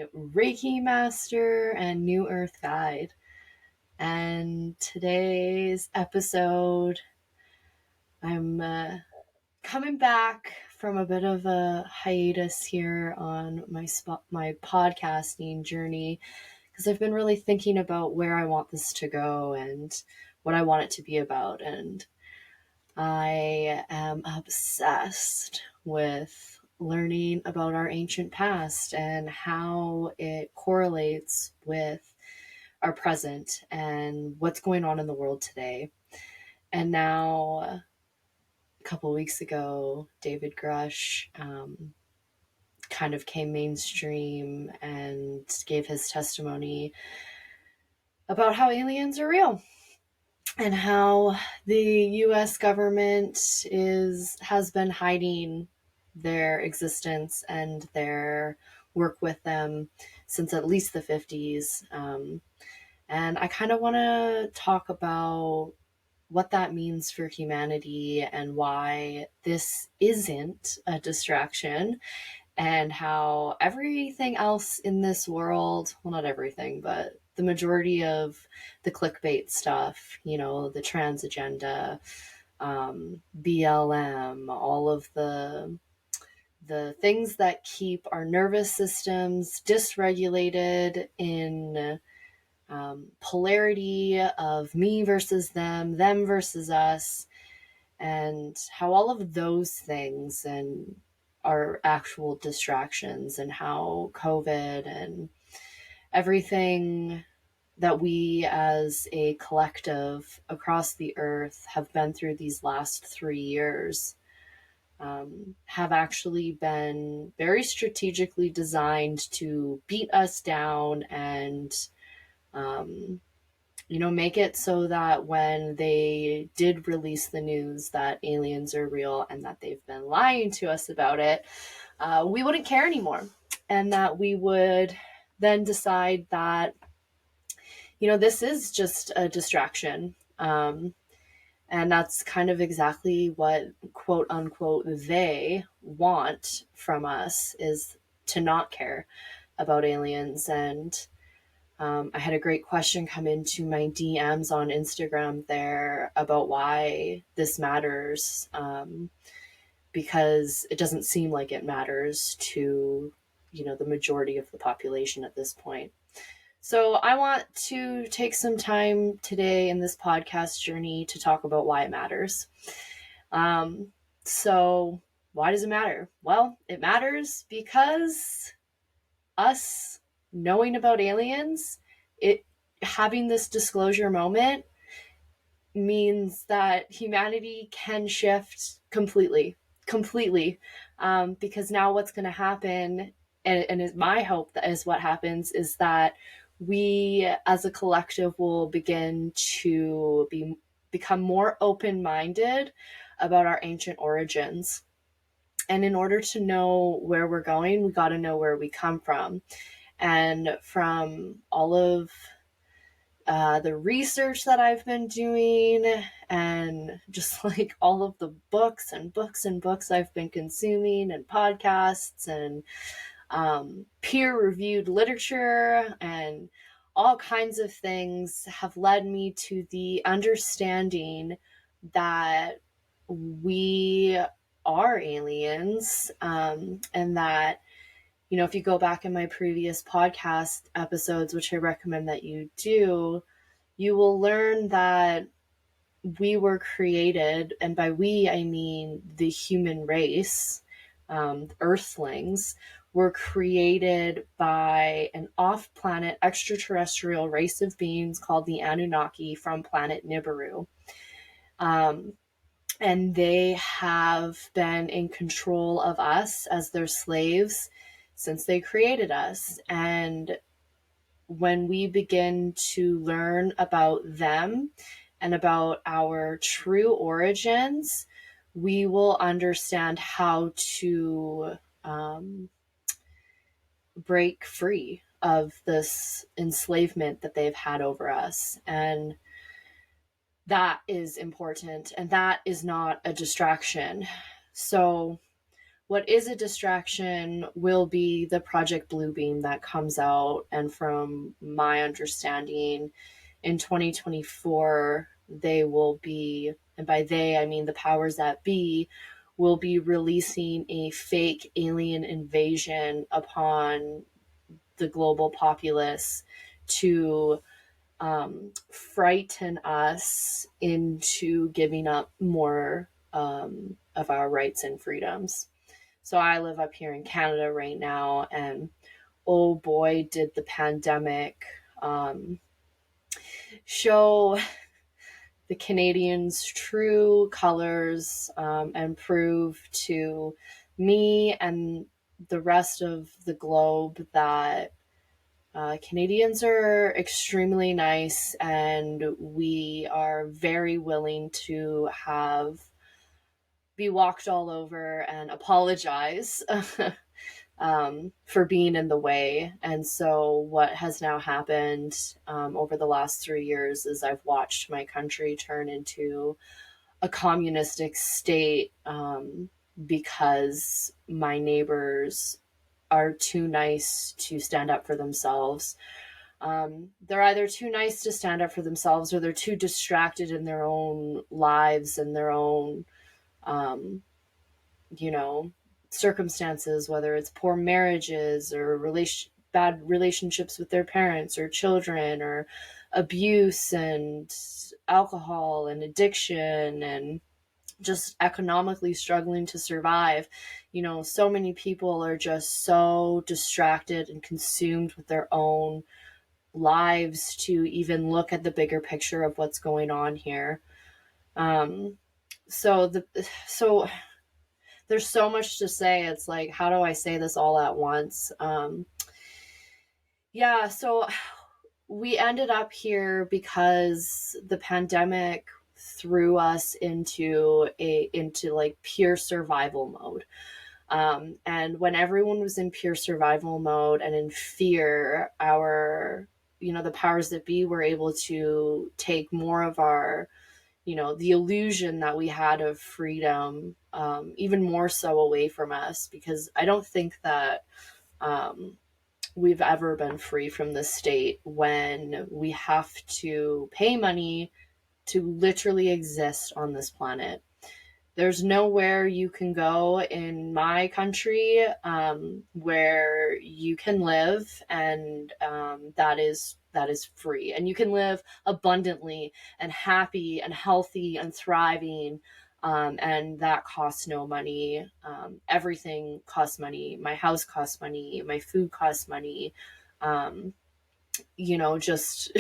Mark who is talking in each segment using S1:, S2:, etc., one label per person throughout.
S1: a Reiki master and New Earth guide. And today's episode, I'm coming back from a bit of a hiatus here on my podcasting journey because I've been really thinking about where I want this to go and what I want it to be about. And I am obsessed with learning about our ancient past and how it correlates with our present and what's going on in the world today. And now, a couple of weeks ago, David Grush kind of came mainstream and gave his testimony about how aliens are real and how the US government has been hiding their existence and their work with them since at least the 50s. And I kind of want to talk about what that means for humanity and why this isn't a distraction, and how everything else in this world, well, not everything, but the majority of the clickbait stuff, the trans agenda, BLM, all of the things that keep our nervous systems dysregulated in polarity of me versus them versus us, and how all of those things and are actual distractions, and how COVID and everything that we as a collective across the earth have been through these last 3 years have actually been very strategically designed to beat us down and make it so that when they did release the news that aliens are real and that they've been lying to us about it, we wouldn't care anymore. And that we would then decide that, this is just a distraction. And that's kind of exactly what, quote unquote, they want from us, is to not care about aliens. And I had a great question come into my DMs on Instagram there about why this matters, because it doesn't seem like it matters to, the majority of the population at this point. So I want to take some time today in this podcast journey to talk about why it matters. So why does it matter? Well, it matters because us knowing about aliens, having this disclosure moment means that humanity can shift completely, because now what's going to happen, and is my hope that is what happens, is that we as a collective will begin to become more open-minded about our ancient origins. And in order to know where we're going, we got to know where we come from. And from all of the research that I've been doing, and just like all of the books I've been consuming, and podcasts, and peer-reviewed literature, and all kinds of things have led me to the understanding that we are aliens, and that, if you go back in my previous podcast episodes, which I recommend that you do, you will learn that we were created, and by we, I mean the human race, Earthlings, were created by an off-planet extraterrestrial race of beings called the Anunnaki from planet Nibiru. And they have been in control of us as their slaves since they created us. And when we begin to learn about them and about our true origins, we will understand how to break free of this enslavement that they've had over us. And that is important, and that is not a distraction. So what is a distraction will be the Project Bluebeam that comes out. And from my understanding, in 2024, they will be, and by they, I mean the powers that be, will be releasing a fake alien invasion upon the global populace to frighten us into giving up more of our rights and freedoms. So I live up here in Canada right now, and oh boy, did the pandemic show the Canadians' true colors, and prove to me and the rest of the globe that Canadians are extremely nice, and we are very willing to be walked all over and apologize for being in the way. And so what has now happened over the last 3 years is I've watched my country turn into a communistic state, because my neighbors are too nice to stand up for themselves. They're either too nice to stand up for themselves, or they're too distracted in their own lives and their own, you know, circumstances, whether it's poor marriages or bad relationships with their parents or children, or abuse and alcohol and addiction, and just economically struggling to survive. So many people are just so distracted and consumed with their own lives to even look at the bigger picture of what's going on here. So there's so much to say. It's like, how do I say this all at once? So we ended up here because the pandemic threw us into like pure survival mode. And when everyone was in pure survival mode and in fear, the powers that be were able to take more of our, the illusion that we had of freedom, even more so away from us, because I don't think that we've ever been free from the state when we have to pay money to literally exist on this planet. There's nowhere you can go in my country where you can live, and that is free, and you can live abundantly and happy and healthy and thriving, and that costs no money. Everything costs money. My house costs money. My food costs money. Just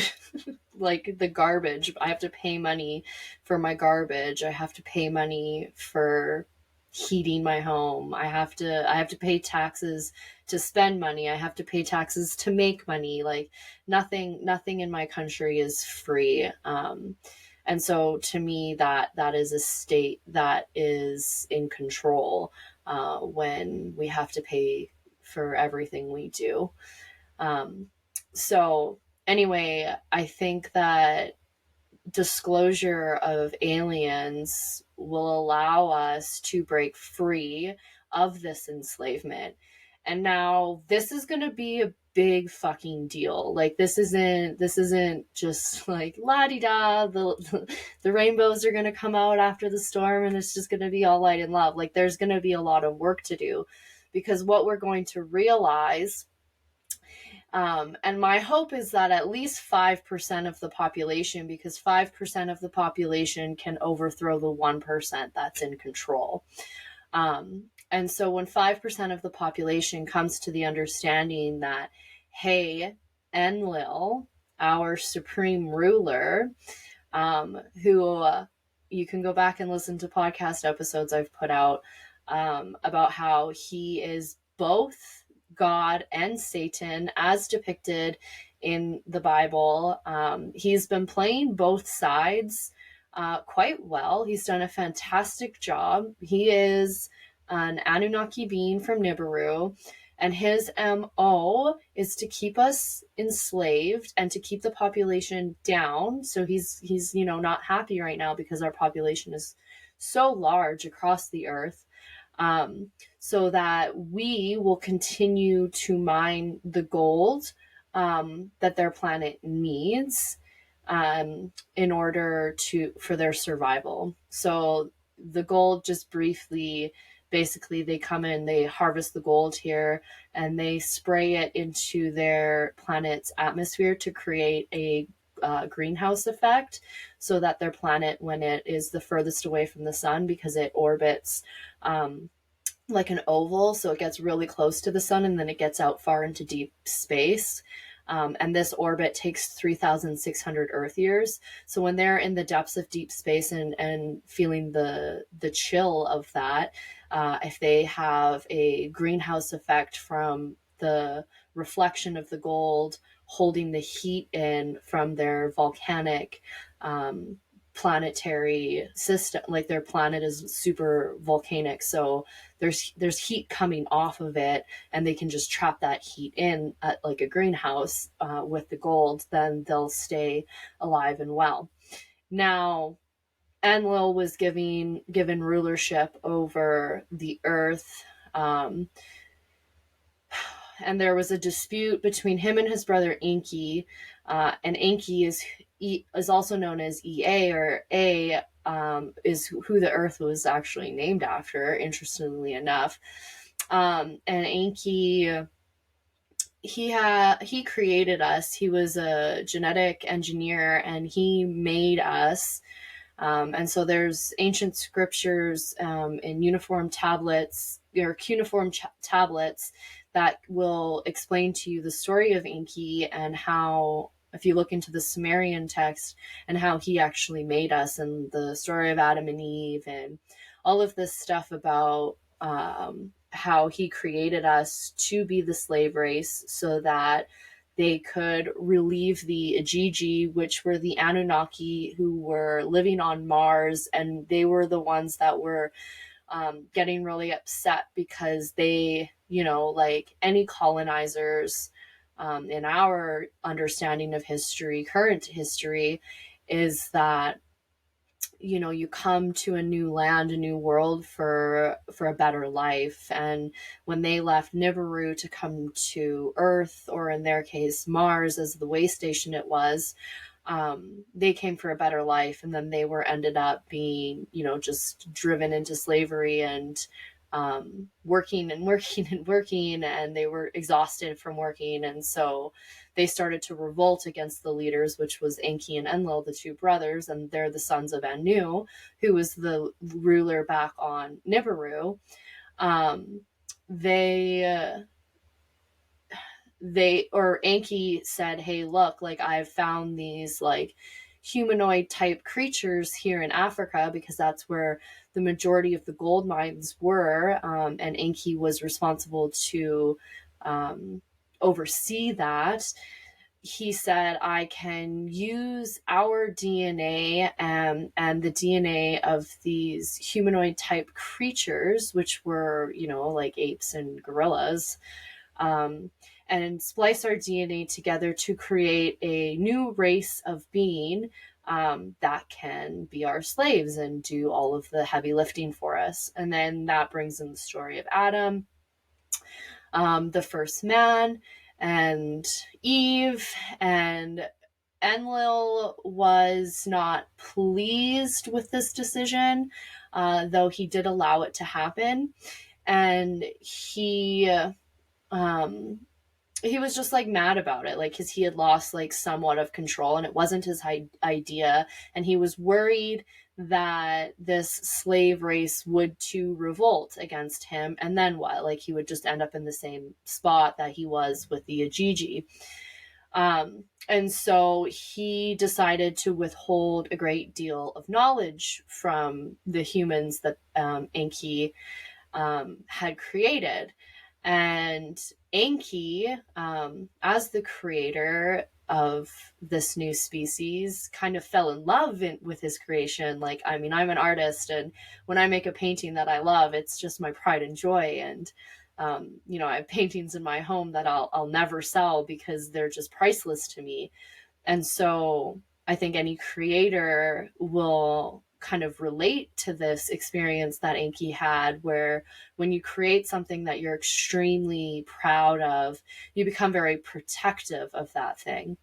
S1: like the garbage. I have to pay money for my garbage. I have to pay money for heating my home. I have to pay taxes to spend money. I have to pay taxes to make money. Like nothing in my country is free. And so to me, that is a state that is in control when we have to pay for everything we do. So anyway, I think that disclosure of aliens will allow us to break free of this enslavement. And now this is going to be a big fucking deal. Like this isn't just like la-di-da, the rainbows are going to come out after the storm and it's just going to be all light and love. Like there's going to be a lot of work to do, because what we're going to realize, and my hope is that at least 5% of the population, because 5% of the population can overthrow the 1% that's in control. And so when 5% of the population comes to the understanding that, hey, Enlil, our supreme ruler, who you can go back and listen to podcast episodes I've put out about how he is both God and Satan as depicted in the Bible. He's been playing both sides quite well. He's done a fantastic job. He is an Anunnaki being from Nibiru, and his MO is to keep us enslaved and to keep the population down. So he's not happy right now because our population is so large across the earth. so that we will continue to mine the gold that their planet needs in order for their survival. So the gold, just briefly, basically they come in, they harvest the gold here, and they spray it into their planet's atmosphere to create a greenhouse effect, so that their planet, when it is the furthest away from the sun, because it orbits like an oval, so it gets really close to the sun and then it gets out far into deep space. And this orbit takes 3,600 Earth years. So when they're in the depths of deep space and feeling the chill of that, if they have a greenhouse effect from the reflection of the gold holding the heat in from their volcanic planetary system, like their planet is super volcanic, so there's heat coming off of it, and they can just trap that heat in at like a greenhouse with the gold, then they'll stay alive and well. Now, Enlil was given rulership over the earth, and there was a dispute between him and his brother Enki, and Enki is also known as Ea, or A, is who the Earth was actually named after, interestingly enough. And Enki, he created us. He was a genetic engineer, and he made us. And so there's ancient scriptures in uniform tablets, or cuneiform tablets, that will explain to you the story of Enki, and how, if you look into the Sumerian text, and how he actually made us, and the story of Adam and Eve, and all of this stuff about how he created us to be the slave race, so that they could relieve the Ajiji, which were the Anunnaki who were living on Mars, and they were the ones that were getting really upset because they, like any colonizers, in our understanding of history, current history, is that you come to a new land, a new world for a better life. And when they left Nibiru to come to Earth, or in their case Mars as the way station it was, they came for a better life, and then they were ended up being just driven into slavery, and working and working and working, and they were exhausted from working, and so they started to revolt against the leaders, which was Enki and Enlil, the two brothers, and they're the sons of Anu, who was the ruler back on Nibiru. Or Enki said, hey, look, like, I've found these like humanoid type creatures here in Africa, because that's where the majority of the gold mines were, and Enki was responsible to oversee that. He said, I can use our DNA and the DNA of these humanoid type creatures, which were, like apes and gorillas, and splice our DNA together to create a new race of being that can be our slaves and do all of the heavy lifting for us. And then that brings in the story of Adam, the first man, and Eve. And Enlil was not pleased with this decision, though he did allow it to happen. And he was just like mad about it, like, because he had lost like somewhat of control, and it wasn't his idea, and he was worried that this slave race would to revolt against him, and then what? Like, he would just end up in the same spot that he was with the Ajiji. And so he decided to withhold a great deal of knowledge from the humans that Enki had created. And Enki, as the creator of this new species, kind of fell in love with his creation. Like, I mean, I'm an artist, and when I make a painting that I love, it's just my pride and joy. And I have paintings in my home that I'll never sell because they're just priceless to me. And so I think any creator will kind of relate to this experience that Enki had, where when you create something that you're extremely proud of, you become very protective of that thing.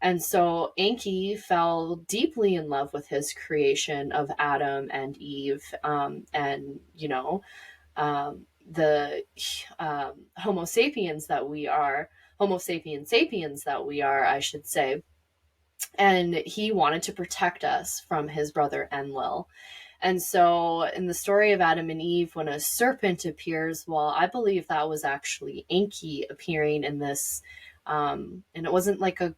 S1: And so Enki fell deeply in love with his creation of Adam and Eve, and, the Homo sapiens that we are, Homo sapiens sapiens that we are, I should say. And he wanted to protect us from his brother Enlil. And so in the story of Adam and Eve, when a serpent appears, well, I believe that was actually Enki appearing in this. And it wasn't like it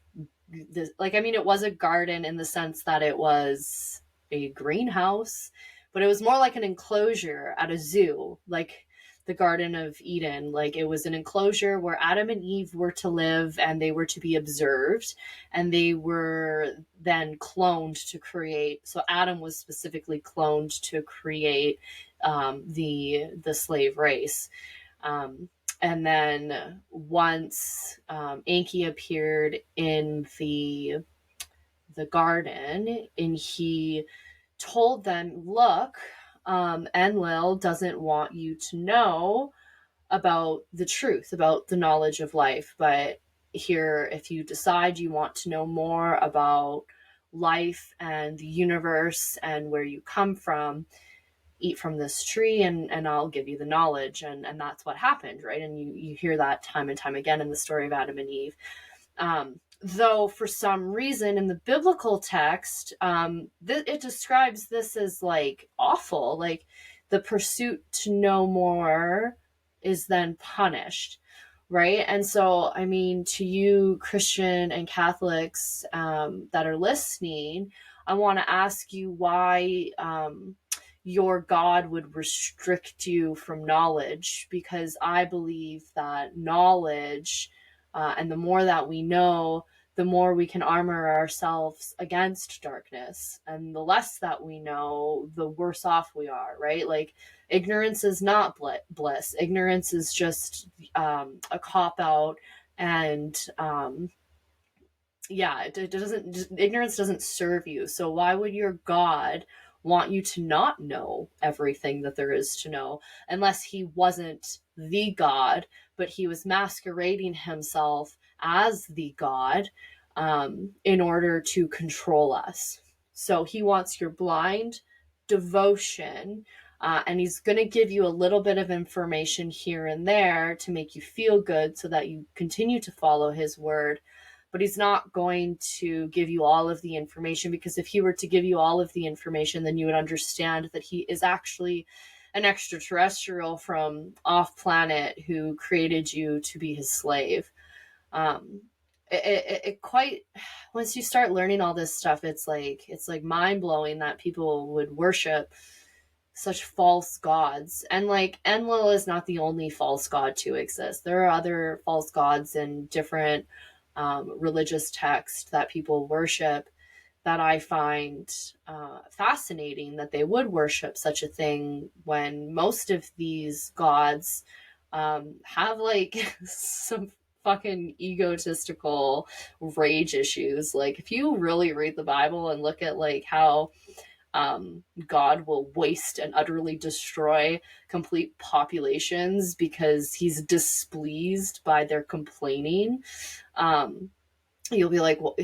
S1: was a garden in the sense that it was a greenhouse, but it was more like an enclosure at a zoo, like the Garden of Eden. Like, it was an enclosure where Adam and Eve were to live, and they were to be observed, and they were then cloned to create. So Adam was specifically cloned to create the slave race. And then once Enki appeared in the garden, and he told them, look, Enlil doesn't want you to know about the truth, about the knowledge of life. But here, if you decide you want to know more about life and the universe and where you come from, eat from this tree, and I'll give you the knowledge. And that's what happened, right? And you hear that time and time again in the story of Adam and Eve. Though for some reason in the biblical text, it describes this as like awful, like the pursuit to know more is then punished, right? And so, I mean, to you Christian and Catholics that are listening, I want to ask you why your God would restrict you from knowledge, because I believe that knowledge, and the more that we know, the more we can armor ourselves against darkness. And the less that we know, the worse off we are, right? Like, ignorance is not bliss. Ignorance is just a cop out. And ignorance doesn't serve you. So why would your God want you to not know everything that there is to know, unless he wasn't the God, but he was masquerading himself as the God in order to control us. So he wants your blind devotion, and he's going to give you a little bit of information here and there to make you feel good so that you continue to follow his word. But he's not going to give you all of the information, because if he were to give you all of the information, then you would understand that he is actually an extraterrestrial from off planet who created you to be his slave. It quite, once you start learning all this stuff, it's like mind blowing that people would worship such false gods. And like, Enlil is not the only false god to exist. There are other false gods in different religious text that people worship, that I find fascinating that they would worship such a thing, when most of these gods have like some fucking egotistical rage issues. Like, if you really read the Bible and look at like how God will waste and utterly destroy complete populations because he's displeased by their complaining, you'll be like, well,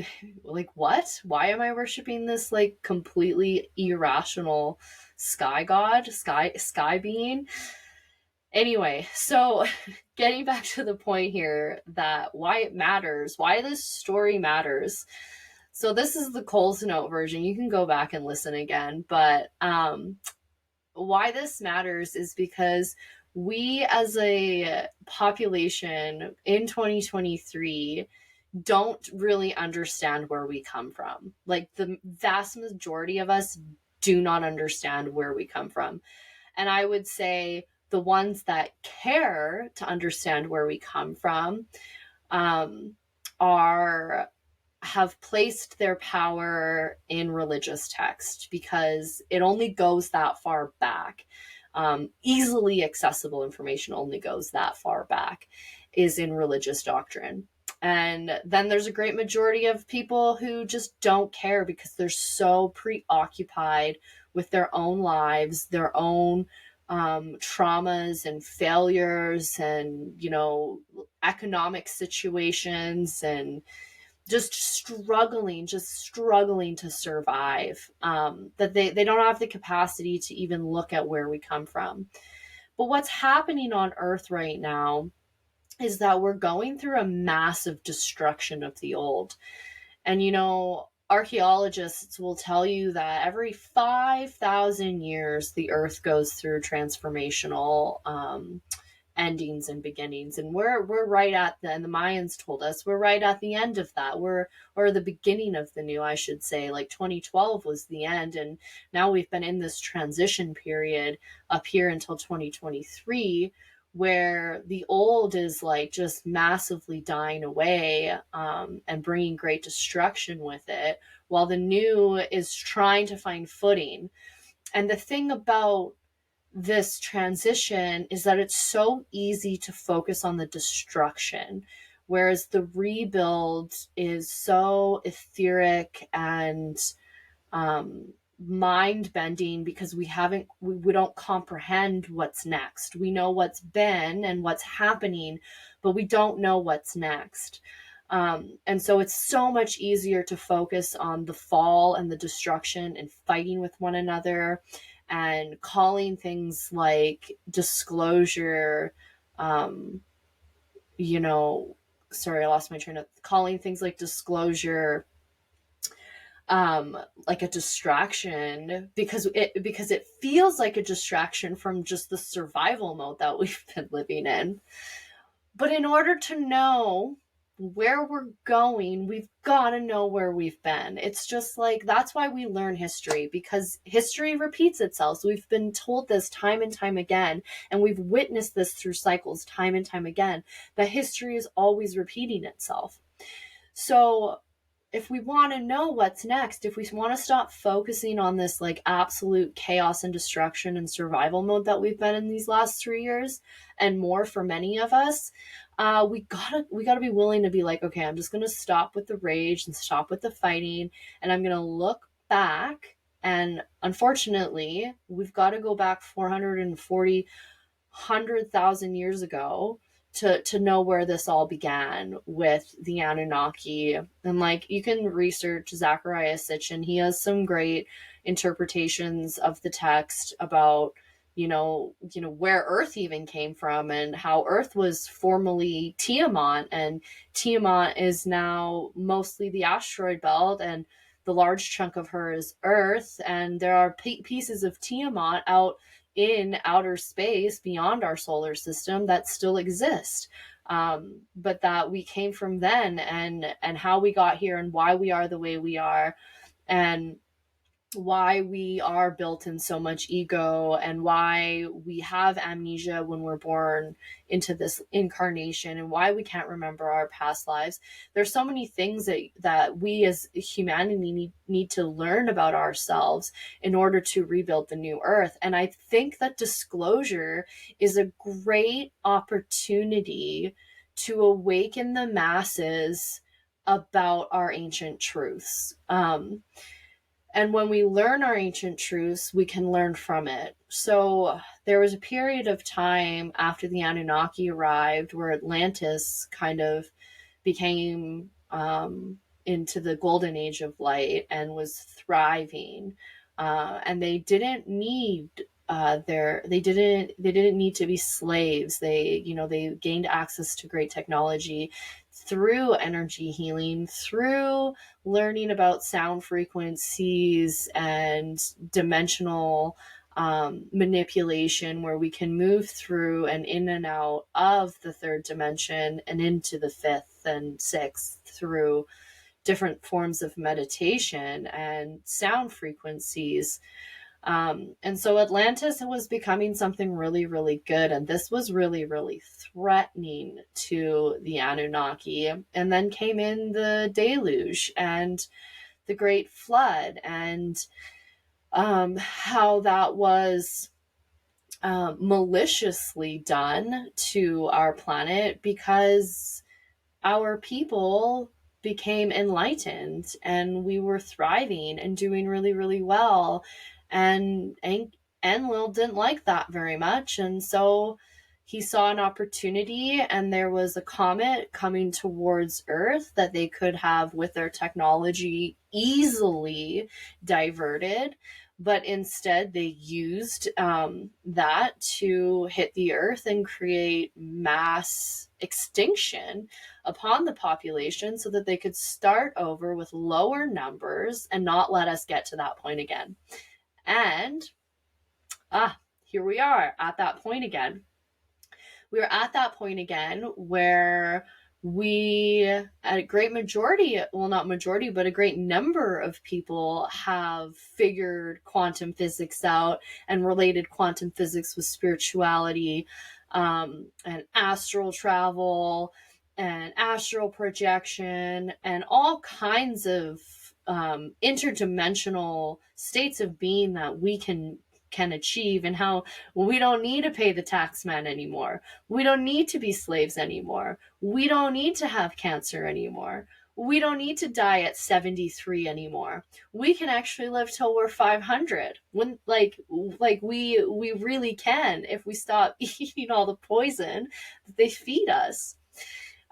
S1: like, what? Why am I worshiping this like completely irrational sky god, sky being? Anyway, so getting back to the point here, that why it matters, why this story matters. So this is the Coles Note version. You can go back and listen again. But why this matters is because we as a population in 2023 don't really understand where we come from. Like, the vast majority of us do not understand where we come from. And I would say the ones that care to understand where we come from have placed their power in religious text, because it only goes that far back. Easily accessible information only goes that far back, is in religious doctrine. And then there's a great majority of people who just don't care, because they're so preoccupied with their own lives, their own traumas and failures and, economic situations, and just struggling to survive, that they don't have the capacity to even look at where we come from. But what's happening on Earth right now is that we're going through a massive destruction of the old. And, archaeologists will tell you that every 5,000 years, the Earth goes through transformational endings and beginnings, and we're right at and the Mayans told us we're right at the end of that. Or the beginning of the new, I should say. Like 2012 was the end, and now we've been in this transition period up here until 2023, where the old is like just massively dying away, and bringing great destruction with it, while the new is trying to find footing. And the thing about this transition is that it's so easy to focus on the destruction, whereas the rebuild is so etheric and mind bending, because we don't comprehend what's next. We know what's been and what's happening, but we don't know what's next. And so it's so much easier to focus on the fall and the destruction and fighting with one another and calling things like disclosure, sorry, I lost my train of calling things like disclosure, like a distraction, because it feels like a distraction from just the survival mode that we've been living in. But in order to know where we're going, we've got to know where we've been. It's just like, that's why we learn history, because history repeats itself. So we've been told this time and time again, and we've witnessed this through cycles time and time again, that history is always repeating itself. So if we want to know what's next, if we want to stop focusing on this like absolute chaos and destruction and survival mode that we've been in these last 3 years and more for many of us, we gotta be willing to be like, okay, I'm just gonna stop with the rage and stop with the fighting, and I'm gonna look back. And unfortunately, we've got to go back 440, 100,000 years ago to know where this all began with the Anunnaki. And like, you can research Zachariah Sitchin. He has some great interpretations of the text about, where Earth even came from, and how Earth was formerly Tiamat, and Tiamat is now mostly the asteroid belt, and the large chunk of her is Earth, and there are pieces of Tiamat out in outer space beyond our solar system that still exist, but that we came from then, and how we got here, and why we are the way we are, and why we are built in so much ego, and why we have amnesia when we're born into this incarnation, and why we can't remember our past lives. There's so many things that we as humanity need to learn about ourselves in order to rebuild the new earth. And I think that disclosure is a great opportunity to awaken the masses about our ancient truths. And when we learn our ancient truths, we can learn from it. So there was a period of time after the Anunnaki arrived where Atlantis kind of became into the golden age of light and was thriving. And they didn't need they didn't need to be slaves. They gained access to great technology through energy healing, through learning about sound frequencies and dimensional manipulation, where we can move through and in and out of the third dimension and into the fifth and sixth through different forms of meditation and sound frequencies. And so Atlantis was becoming something really, really good. And this was really, really threatening to the Anunnaki. And then came in the deluge and the Great Flood, and how that was maliciously done to our planet, because our people became enlightened and we were thriving and doing really, really well. And Enlil didn't like that very much, and so he saw an opportunity, and there was a comet coming towards Earth that they could have, with their technology, easily diverted. But instead, they used that to hit the Earth and create mass extinction upon the population so that they could start over with lower numbers and not let us get to that point again. And here we are at that point again. We are at that point again where a great majority, well, not majority, but a great number of people have figured quantum physics out and related quantum physics with spirituality, and astral travel and astral projection and all kinds of interdimensional states of being that we can achieve, and how we don't need to pay the tax man anymore. We don't need to be slaves anymore. We don't need to have cancer anymore. We don't need to die at 73 anymore. We can actually live till we're 500. When we really can, if we stop eating all the poison that they feed us.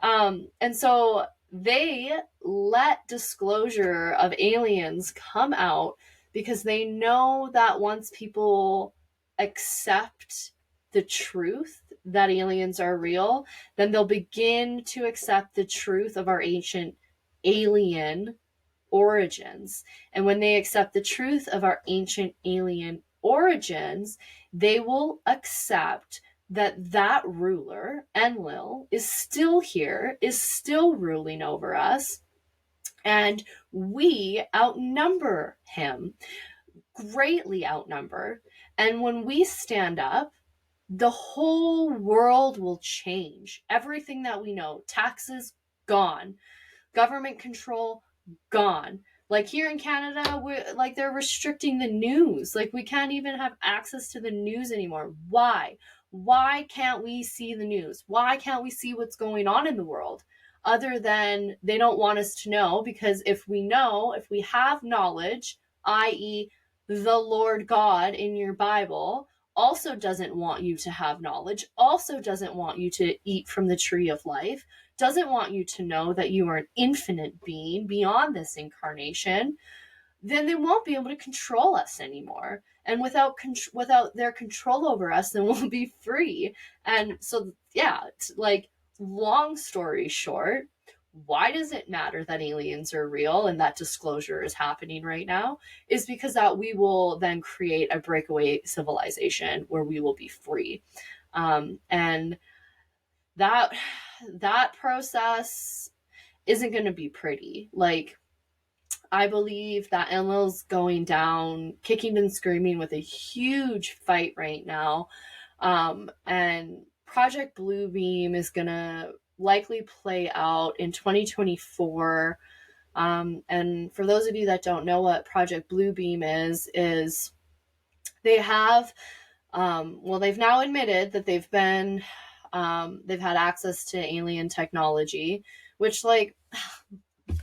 S1: And so they let disclosure of aliens come out because they know that once people accept the truth that aliens are real, then they'll begin to accept the truth of our ancient alien origins. And when they accept the truth of our ancient alien origins, they will accept that ruler, Enlil, is still here, is still ruling over us, and we outnumber him, greatly outnumber. And when we stand up, the whole world will change. Everything that we know, taxes, gone. Government control, gone. Like here in Canada, they're restricting the news. Like we can't even have access to the news anymore. Why? Why can't we see the news? Why can't we see what's going on in the world? Other than they don't want us to know, because if we have knowledge, i.e., the Lord God in your Bible, also doesn't want you to have knowledge, also doesn't want you to eat from the tree of life, doesn't want you to know that you are an infinite being beyond this incarnation, then they won't be able to control us anymore. And without their control over us, then we'll be free. And so, yeah, long story short, why does it matter that aliens are real and that disclosure is happening right now? Is because that we will then create a breakaway civilization where we will be free. And that process isn't going to be pretty. I believe that Enlil's going down, kicking and screaming, with a huge fight right now. And Project Bluebeam is going to likely play out in 2024. And for those of you that don't know what Project Bluebeam is they have, they've now admitted that they've had access to alien technology, which,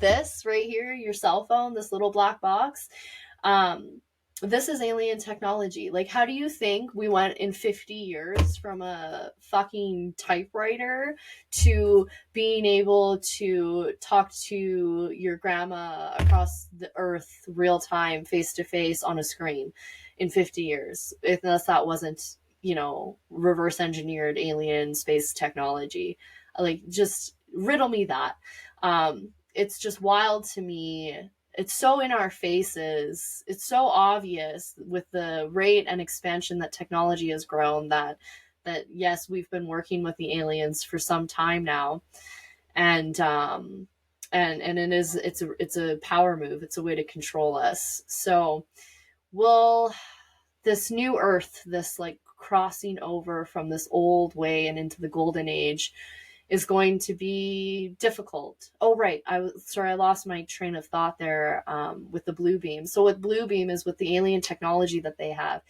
S1: this right here, your cell phone, this little black box, this is alien technology. How do you think we went in 50 years from a fucking typewriter to being able to talk to your grandma across the earth real time, face to face on a screen in 50 years? Unless that wasn't, reverse engineered alien space technology. Just riddle me that. It's just wild to me. It's so in our faces. It's so obvious with the rate and expansion that technology has grown that yes, we've been working with the aliens for some time now. And it's a power move. It's a way to control us. So this new earth, this crossing over from this old way and into the golden age, is going to be difficult. Oh, right. I lost my train of thought there with the Bluebeam. So with Bluebeam is with the alien technology that they have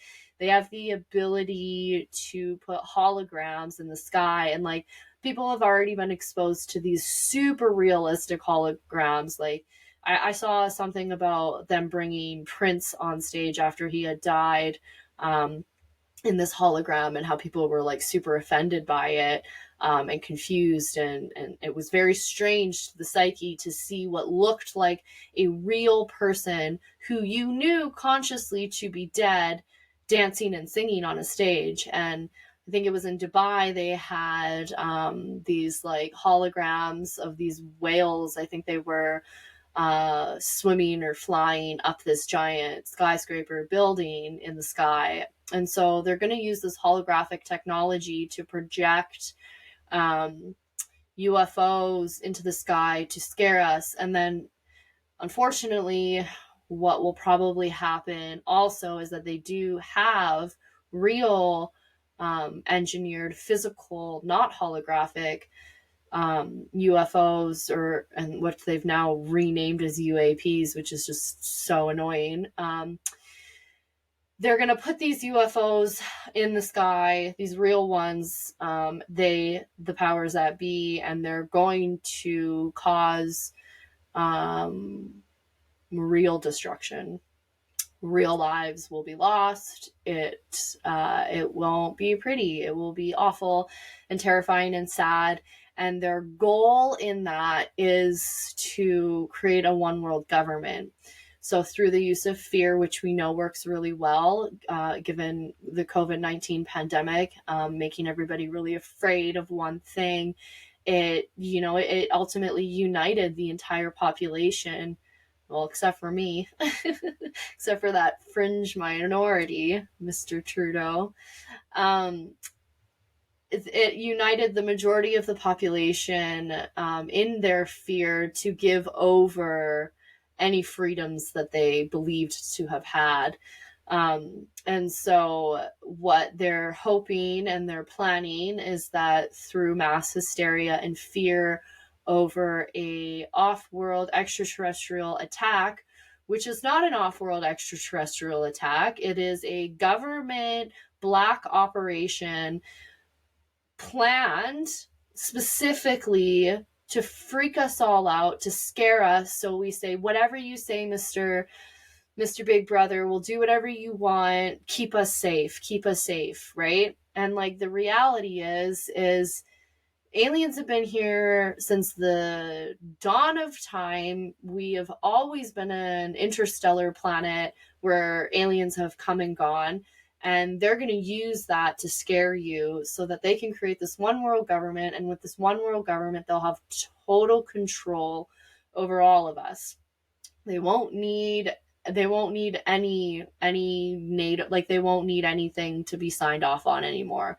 S1: the ability to put holograms in the sky. And people have already been exposed to these super realistic holograms. I saw something about them bringing Prince on stage after he had died, in this hologram, and how people were like super offended by it, and confused, and it was very strange to the psyche to see what looked like a real person who you knew consciously to be dead dancing and singing on a stage. And I think it was in Dubai, they had these like holograms of these whales. I think they were swimming or flying up this giant skyscraper building in the sky. And so they're going to use this holographic technology to project UFOs into the sky to scare us. And then, unfortunately, what will probably happen also is that they do have real engineered physical, not holographic, UFOs, and what they've now renamed as UAPs, which is just so annoying. They're going to put these UFOs in the sky, these real ones, the powers that be, and they're going to cause real destruction. Real lives will be lost. It won't be pretty. It will be awful and terrifying and sad. And their goal in that is to create a one world government. So through the use of fear, which we know works really well, given the COVID-19 pandemic, making everybody really afraid of one thing, it ultimately united the entire population. Well, except for me, except for that fringe minority, Mr. Trudeau. It united the majority of the population in their fear to give over any freedoms that they believed to have had. And so what they're hoping and they're planning is that through mass hysteria and fear over a off-world extraterrestrial attack, which is not an off-world extraterrestrial attack, it is a government black operation planned specifically to freak us all out, to scare us. So we say, whatever you say, Mr. Big Brother, we'll do whatever you want. Keep us safe, right? And like the reality is aliens have been here since the dawn of time. We have always been an interstellar planet where aliens have come and gone. And they're going to use that to scare you so that they can create this one world government. And with this one world government, they'll have total control over all of us. They won't need any NATO, like they won't need anything to be signed off on anymore.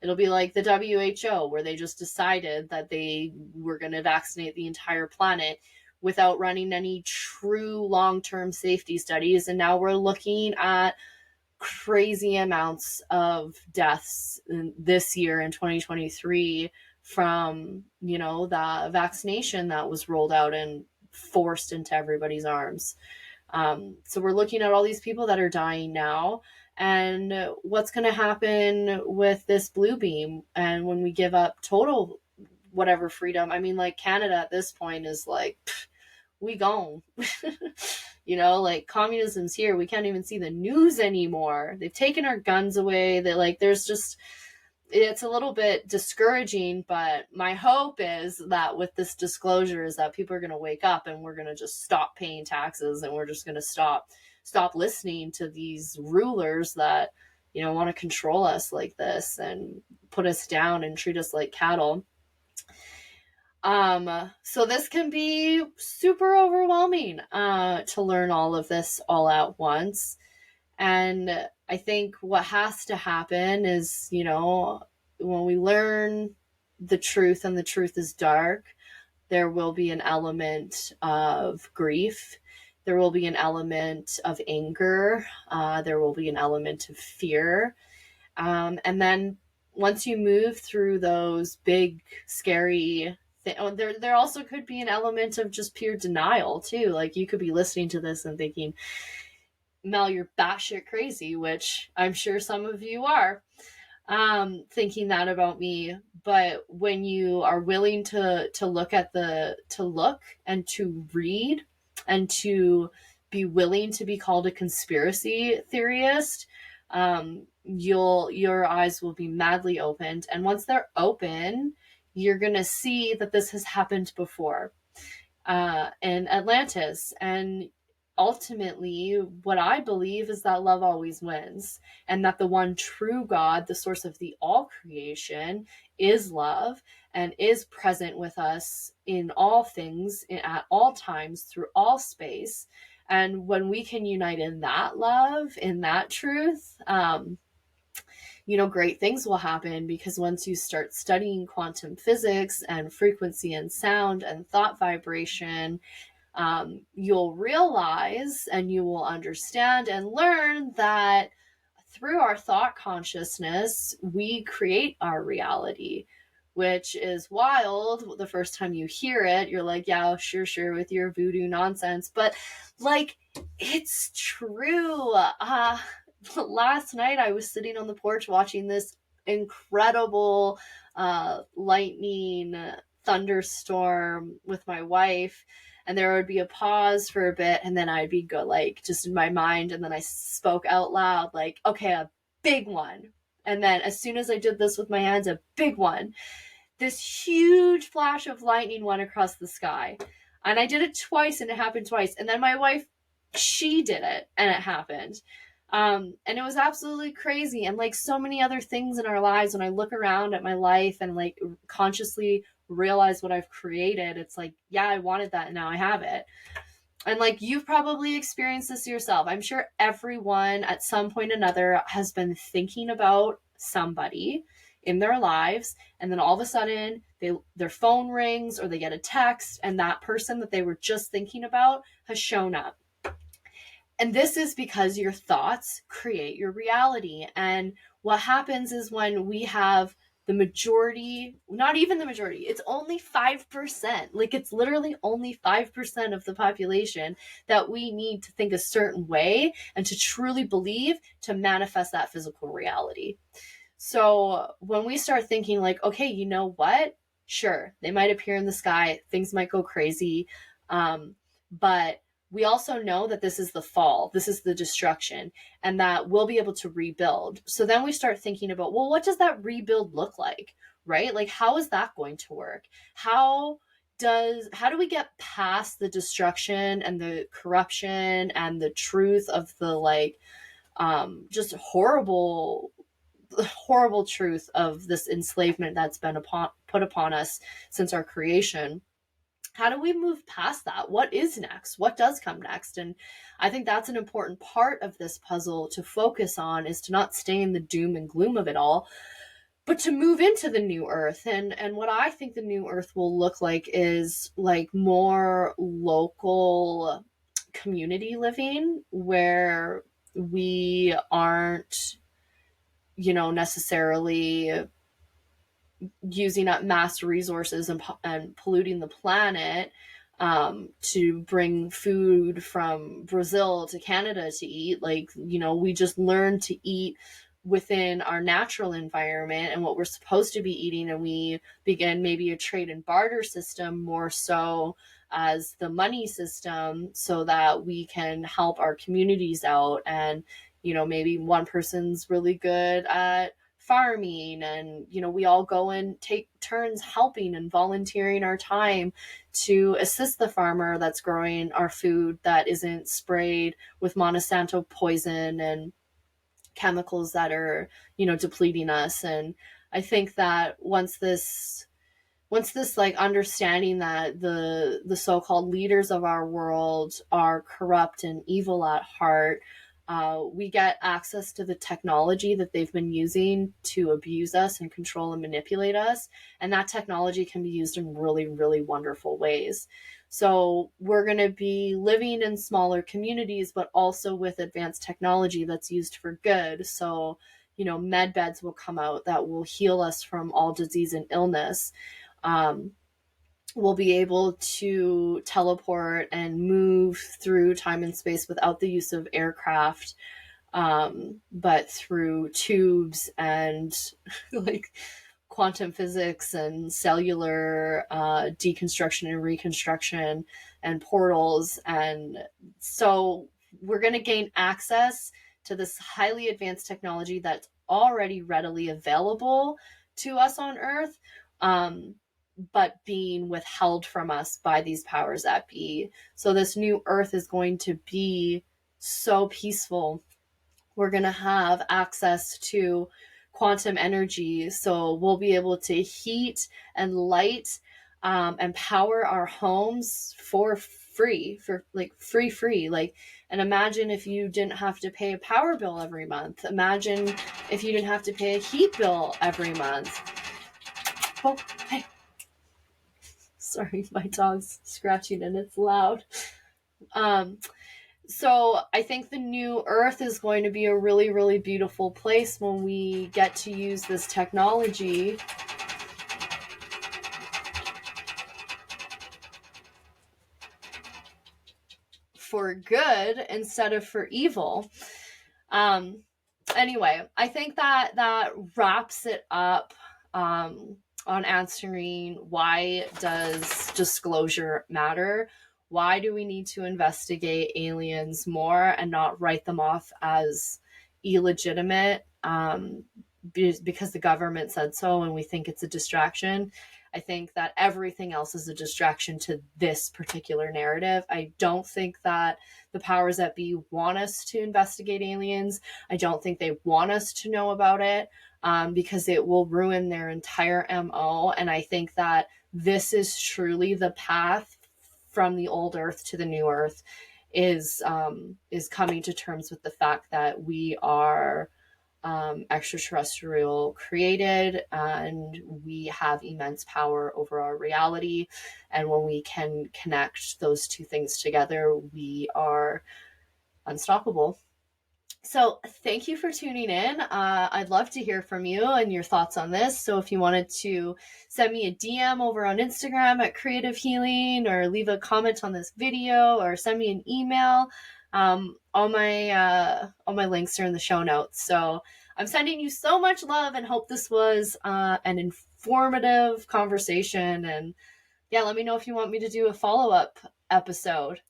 S1: It'll be like the WHO, where they just decided that they were going to vaccinate the entire planet without running any true long-term safety studies. And now we're looking at crazy amounts of deaths this year in 2023 from, the vaccination that was rolled out and forced into everybody's arms. So we're looking at all these people that are dying now, and what's going to happen with this blue beam. And when we give up total whatever freedom, I mean, like Canada at this point is like, we gone. Like communism's here. We can't even see the news anymore. They've taken our guns away. It's a little bit discouraging, but my hope is that with this disclosure is that people are going to wake up and we're going to just stop paying taxes, and we're just going to stop listening to these rulers that, want to control us like this and put us down and treat us like cattle. So this can be super overwhelming to learn all of this all at once. And I think what has to happen is, when we learn the truth and the truth is dark, there will be an element of grief. There will be an element of anger. There will be an element of fear. And then once you move through those big, scary there also could be an element of just pure denial too. Like you could be listening to this and thinking, Mel, you're batshit crazy, which I'm sure some of you are, thinking that about me. But when you are willing to look and to read and to be willing to be called a conspiracy theorist, your eyes will be madly opened. And once they're open, you're going to see that this has happened before in Atlantis. And ultimately, what I believe is that love always wins, and that the one true God, the source of the all creation, is love and is present with us in all things, at all times, through all space. And when we can unite in that love, in that truth, great things will happen, because once you start studying quantum physics and frequency and sound and thought vibration, you'll realize and you will understand and learn that through our thought consciousness, we create our reality, which is wild. The first time you hear it, you're like, yeah, sure, with your voodoo nonsense. But like, it's true. Last night I was sitting on the porch watching this incredible lightning thunderstorm with my wife, and there would be a pause for a bit, and then I'd be just in my mind, and then I spoke out loud, like, okay, a big one. And then as soon as I did this with my hands, a big one, this huge flash of lightning went across the sky. And I did it twice, and it happened twice. And then my wife, she did it, and it happened. And it was absolutely crazy. And like so many other things in our lives, when I look around at my life and like consciously realize what I've created, it's like, yeah, I wanted that and now I have it. And like, you've probably experienced this yourself. I'm sure everyone at some point or another has been thinking about somebody in their lives, and then all of a sudden their phone rings or they get a text, and that person that they were just thinking about has shown up. And this is because your thoughts create your reality. And what happens is when we have the majority, not even the majority, it's only 5%. Like, it's literally only 5% of the population that we need to think a certain way and to truly believe to manifest that physical reality. So when we start thinking like, okay, you know what? Sure, they might appear in the sky, things might go crazy, but we also know that this is the fall, this is the destruction, and that we'll be able to rebuild. So then we start thinking about, well, what does that rebuild look like, right? Like, how is that going to work? How do we get past the destruction and the corruption and the truth of the just horrible truth of this enslavement that's been put upon us since our creation? How do we move past that? What is next? What does come next? And I think that's an important part of this puzzle to focus on, is to not stay in the doom and gloom of it all, but to move into the new earth. And what I think the new earth will look like is like more local community living, where we aren't, necessarily using up mass resources and polluting the planet to bring food from Brazil to Canada to eat. Like, we just learn to eat within our natural environment and what we're supposed to be eating, and we begin maybe a trade and barter system more so as the money system, so that we can help our communities out. And maybe one person's really good at farming, and we all go and take turns helping and volunteering our time to assist the farmer that's growing our food that isn't sprayed with Monsanto poison and chemicals that are depleting us. And I think that once this like understanding that the so-called leaders of our world are corrupt and evil at heart, we get access to the technology that they've been using to abuse us and control and manipulate us. And that technology can be used in really, really wonderful ways. So we're going to be living in smaller communities, but also with advanced technology that's used for good. So, med beds will come out that will heal us from all disease and illness. We'll be able to teleport and move through time and space without the use of aircraft, but through tubes and like quantum physics and cellular deconstruction and reconstruction and portals. And so we're going to gain access to this highly advanced technology that's already readily available to us on Earth, but being withheld from us by these powers that be. So this new Earth is going to be so peaceful. We're going to have access to quantum energy. So we'll be able to heat and light and power our homes for free, for like free. Like, and imagine if you didn't have to pay a power bill every month. Imagine if you didn't have to pay a heat bill every month. Oh, hey. Sorry, my dog's scratching and it's loud. So I think the new Earth is going to be a really, really beautiful place when we get to use this technology for good instead of for evil. Anyway, I think that wraps it up on answering why does disclosure matter? Why do we need to investigate aliens more and not write them off as illegitimate because the government said so and we think it's a distraction? I think that everything else is a distraction to this particular narrative. I don't think that the powers that be want us to investigate aliens. I don't think they want us to know about it because it will ruin their entire MO. And I think that this is truly the path from the old Earth to the new Earth, is coming to terms with the fact that we are extraterrestrial created and we have immense power over our reality. And when we can connect those two things together, we are unstoppable. So thank you for tuning in. I'd love to hear from you and your thoughts on this. So if you wanted to send me a DM over on Instagram at Creative Healing, or leave a comment on this video, or send me an email, all my links are in the show notes. So I'm sending you so much love and hope this was an informative conversation. And yeah, let me know if you want me to do a follow-up episode.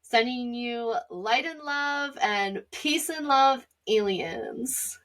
S1: Sending you light and love and peace and love, aliens.